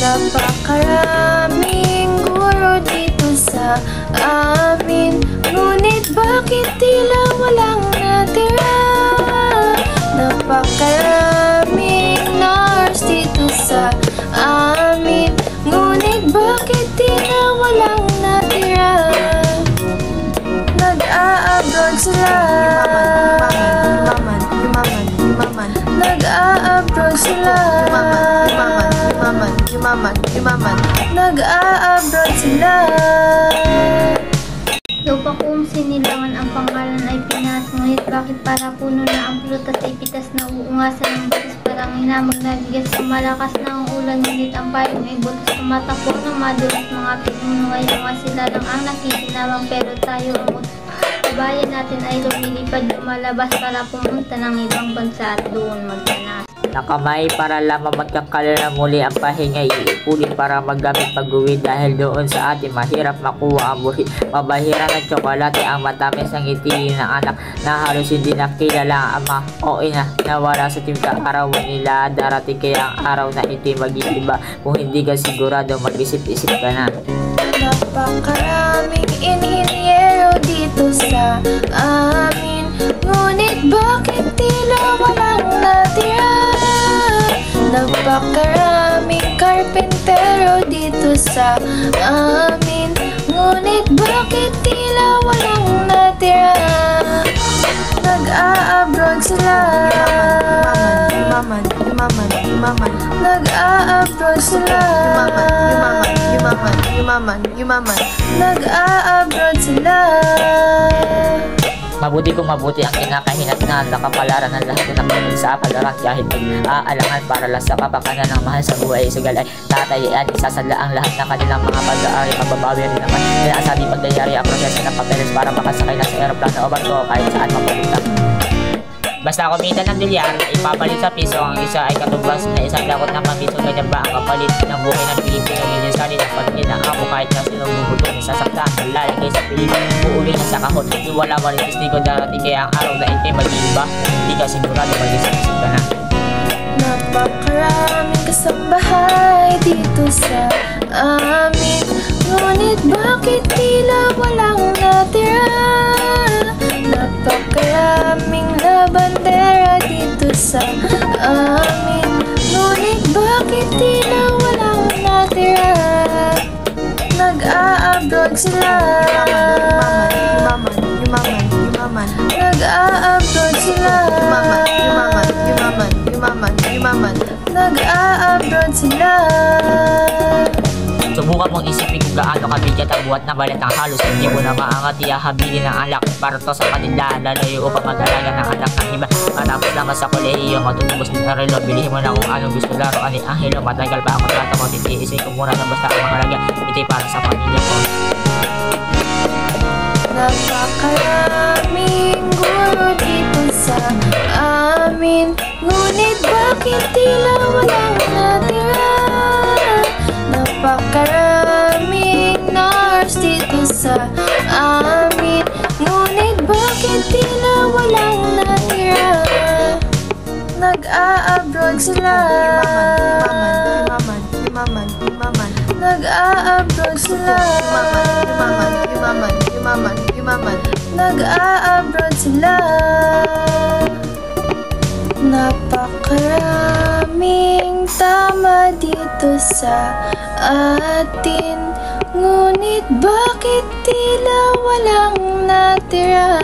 Napakaraming guro dito sa amin, ngunit bakit tila walang natira? Napakaraming nurse dito sa amin, ngunit bakit tila walang natira? Nag-a-abroad sila, nag-a-abroad sila, nag-a-abroad sila. Daw pa kung sinilangan ang pangalan ay Pinas, ngunit bakit para puno na ang prutas ay pitas na uungasan ng butas parang hinamag na bigas sa malakas na ang ulan, ngunit ang payong ay butas tumatakbo ng madulas mga pinuno ay mga sila lang ang nakikinabang, pero tayo ang bayan natin ay lumilipad lumalabas para pumunta ng ibang bansa at doon magtanas. Nakamay para lamang magkakalala muli ang pahinga, iipunin para maggamit mag-uwi dahil doon sa atin mahirap makuha ang buhi. Mabahira ng tsokolate ang matamis ang ngiti ng anak na halos hindi nakilala ang ama o ina nawala sa timka arawan nila. Darating kaya ang araw na ito'y mag-iiba kung hindi ka sigurado mag-isip-isip ka na. Napakaraming inhinyero dito sa amin, ngunit bakit tila walang natira? Napakaraming karpentero dito sa amin, ngunit bakit tila walang natira? Nag-a-abroad sila, nag-a-abroad sila, nag-a-abroad sila. Mabuti kung mabuti ang kinakahinatnan, nakapalaran ng lahat na napunod sa apalaran kahit mag-aalangan para lang sa kapakanan ng mahal sa buhay. Sugal ay tatayan, isasadla ang lahat ng kanilang mga pag-aari, mababawi rin naman nila asabi pagdayari ang proseso ng papeles para makasakay na sa aeroplano o barko kahit saan mapunta. Basta kumita ng dolyar, ipapalit sa piso, ang isa ay katumbas na isang lakot ng mabiso. Ganyan ba ang kapalit ng buhay ng Pilipino? Gilisari ng pagkil ng ako kahit na sinubutong sasaktan ang lalagay sa Pilipino. Uuli na sa kahon, wala mo rin testigo darating kaya ang araw na ito'y mag-iiba. Hindi ka sigurado mag-isip-isip ka na. Napakaraming kasambahay dito sa amin, ngunit bakit tila walang natira? Napakaraming labandera dito sa amin, ngunit bakit tila walang natira? Nag-a-abroad sila, nag-a-abroad sila, nag-a-abroad sila. Subukan mong isipin kung gaano kabigat ang buhat na balat ng halos hindi mo na maangat ihahabilin ng anak para to sa kanila. Lalayo upang mag-alaga ng anak ng iba. Matapos naman sa kolehiyo, matutubos din ang relo. Bilihin mo na kung anong gusto laruan ni Angelo. Matagal pa ang kontrata mo, titiisin ko muna na basta ang mahalaga. Ito'y para sa pamilya ko. Napakaraming guro dito sa amin, ngunit bakit tila walang natira? Napakaraming nurse dito sa amin, ngunit bakit tila walang natira? Nag-a-abroad sila, nag-a-abroad sila, nag-a-abroad sila. Napakaraming tama dito sa atin, ngunit bakit tila walang natira?